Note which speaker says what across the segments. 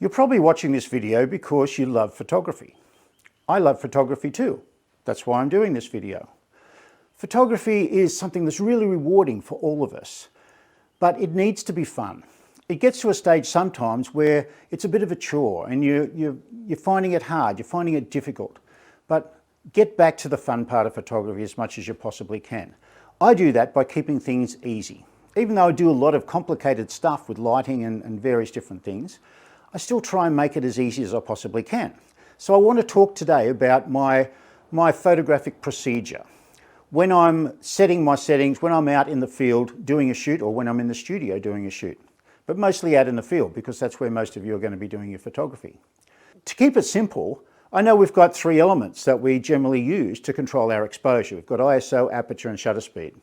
Speaker 1: You're probably watching this video because you love photography. I love photography too. That's why I'm doing this video. Photography is something that's really rewarding for all of us, but it needs to be fun. It gets to a stage sometimes where it's a bit of a chore and you're finding it hard, you're finding it difficult. But get back to the fun part of photography as much as you possibly can. I do that by keeping things easy. Even though I do a lot of complicated stuff with lighting and various different things, I still try and make it as easy as I possibly can. So I want to talk today about my photographic procedure. When I'm setting my settings, when I'm out in the field doing a shoot, or when I'm in the studio doing a shoot, but mostly out in the field because that's where most of you are going to be doing your photography. To keep it simple, I know we've got three elements that we generally use to control our exposure. We've got ISO, aperture and shutter speed.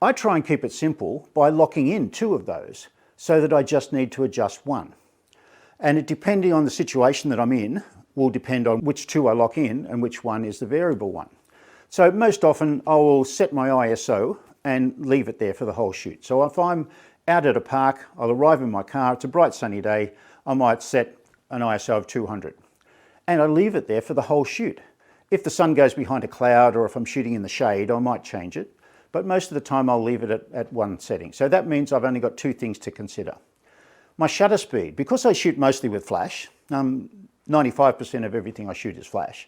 Speaker 1: I try and keep it simple by locking in two of those so that I just need to adjust one. And it, depending on the situation that I'm in, will depend on which two I lock in and which one is the variable one. So most often I will set my ISO and leave it there for the whole shoot. So if I'm out at a park, I'll arrive in my car, it's a bright sunny day, I might set an ISO of 200 and I leave it there for the whole shoot. If the sun goes behind a cloud or if I'm shooting in the shade, I might change it, but most of the time I'll leave it at one setting. So that means I've only got two things to consider. My shutter speed, because I shoot mostly with flash, 95% of everything I shoot is flash,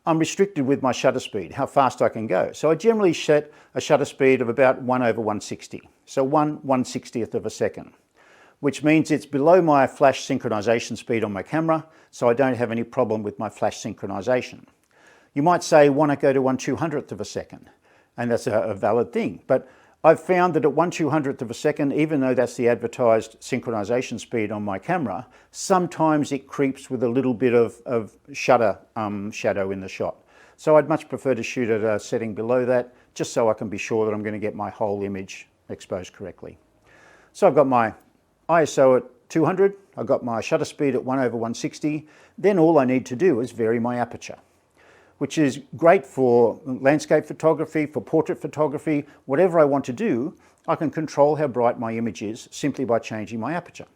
Speaker 1: I'm restricted with my shutter speed, how fast I can go. So I generally set a shutter speed of about 1/160, so 1/160th of a second, which means it's below my flash synchronization speed on my camera, so I don't have any problem with my flash synchronization. You might say, want to go to 1/200th of a second, and that's a valid thing, but I've found that at 1/200th of a second, even though that's the advertised synchronization speed on my camera, sometimes it creeps with a little bit of shutter shadow in the shot. So I'd much prefer to shoot at a setting below that, just so I can be sure that I'm going to get my whole image exposed correctly. So I've got my ISO at 200, I've got my shutter speed at 1/160, then all I need to do is vary my aperture, which is great for landscape photography, for portrait photography. Whatever I want to do, I can control how bright my image is simply by changing my aperture.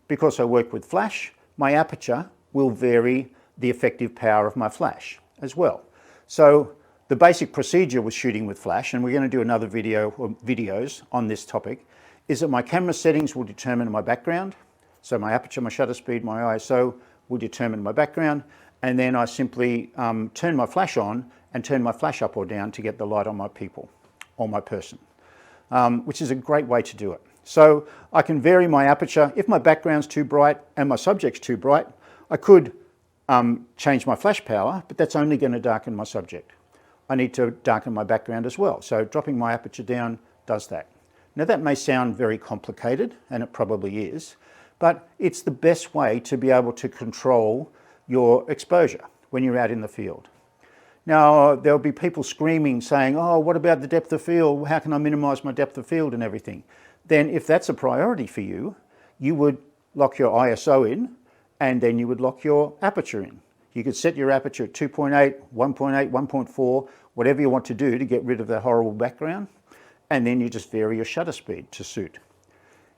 Speaker 1: Because I work with flash, my aperture will vary the effective power of my flash as well. So the basic procedure with shooting with flash, and we're going to do another video or videos on this topic, is that my camera settings will determine my background. So my aperture, my shutter speed, my ISO will determine my background. And then I simply turn my flash on and turn my flash up or down to get the light on my people or my person, which is a great way to do it. So I can vary my aperture. If my background's too bright and my subject's too bright, I could change my flash power, but that's only going to darken my subject. I need to darken my background as well. So dropping my aperture down does that. Now that may sound very complicated, and it probably is, but it's the best way to be able to control your exposure when you're out in the field. Now there'll be people screaming saying, oh, what about the depth of field? How can I minimize my depth of field and everything? Then if that's a priority for you, you would lock your ISO in and then you would lock your aperture in. You could set your aperture at 2.8, 1.8, 1.4, whatever you want to do to get rid of that horrible background, and then you just vary your shutter speed to suit.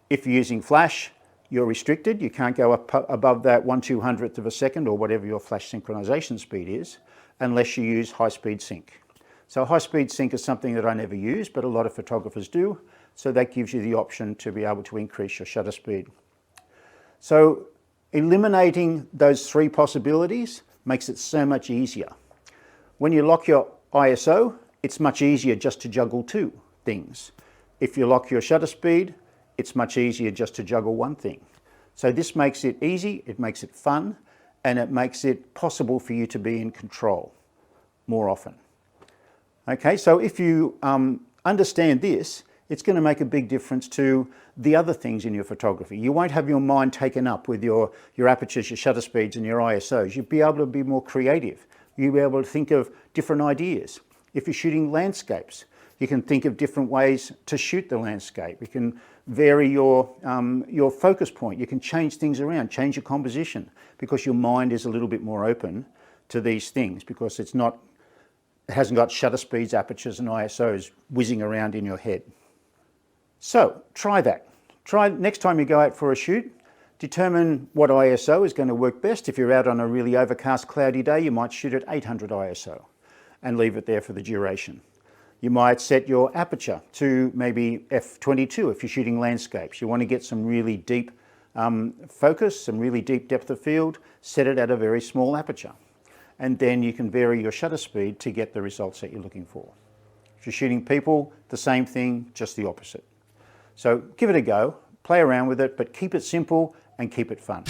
Speaker 1: If you're using flash, you're restricted. You can't go up above that 1/200th of a second or whatever your flash synchronization speed is unless you use high-speed sync. So high-speed sync is something that I never use, but a lot of photographers do. So that gives you the option to be able to increase your shutter speed. So eliminating those three possibilities makes it so much easier. When you lock your ISO, it's much easier just to juggle two things. If you lock your shutter speed, it's much easier just to juggle one thing. So this makes it easy, it makes it fun, and it makes it possible for you to be in control more often. Okay, so if you understand this, it's going to make a big difference to the other things in your photography. You won't have your mind taken up with your apertures, your shutter speeds and your ISOs. You'll be able to be more creative. You'll be able to think of different ideas. If you're shooting landscapes, you can think of different ways to shoot the landscape. You can vary your focus point. You can change things around, change your composition, because your mind is a little bit more open to these things, because it hasn't got shutter speeds, apertures and ISOs whizzing around in your head. So try that. Try next time you go out for a shoot, Determine what ISO is going to work best. If you're out on a really overcast, cloudy day, you might shoot at 800 ISO and leave it there for the duration. You might set your aperture to maybe f22 if you're shooting landscapes. You want to get some really deep focus, some really deep depth of field, set it at a very small aperture. And then you can vary your shutter speed to get the results that you're looking for. If you're shooting people, the same thing, just the opposite. So give it a go, play around with it, but keep it simple and keep it fun.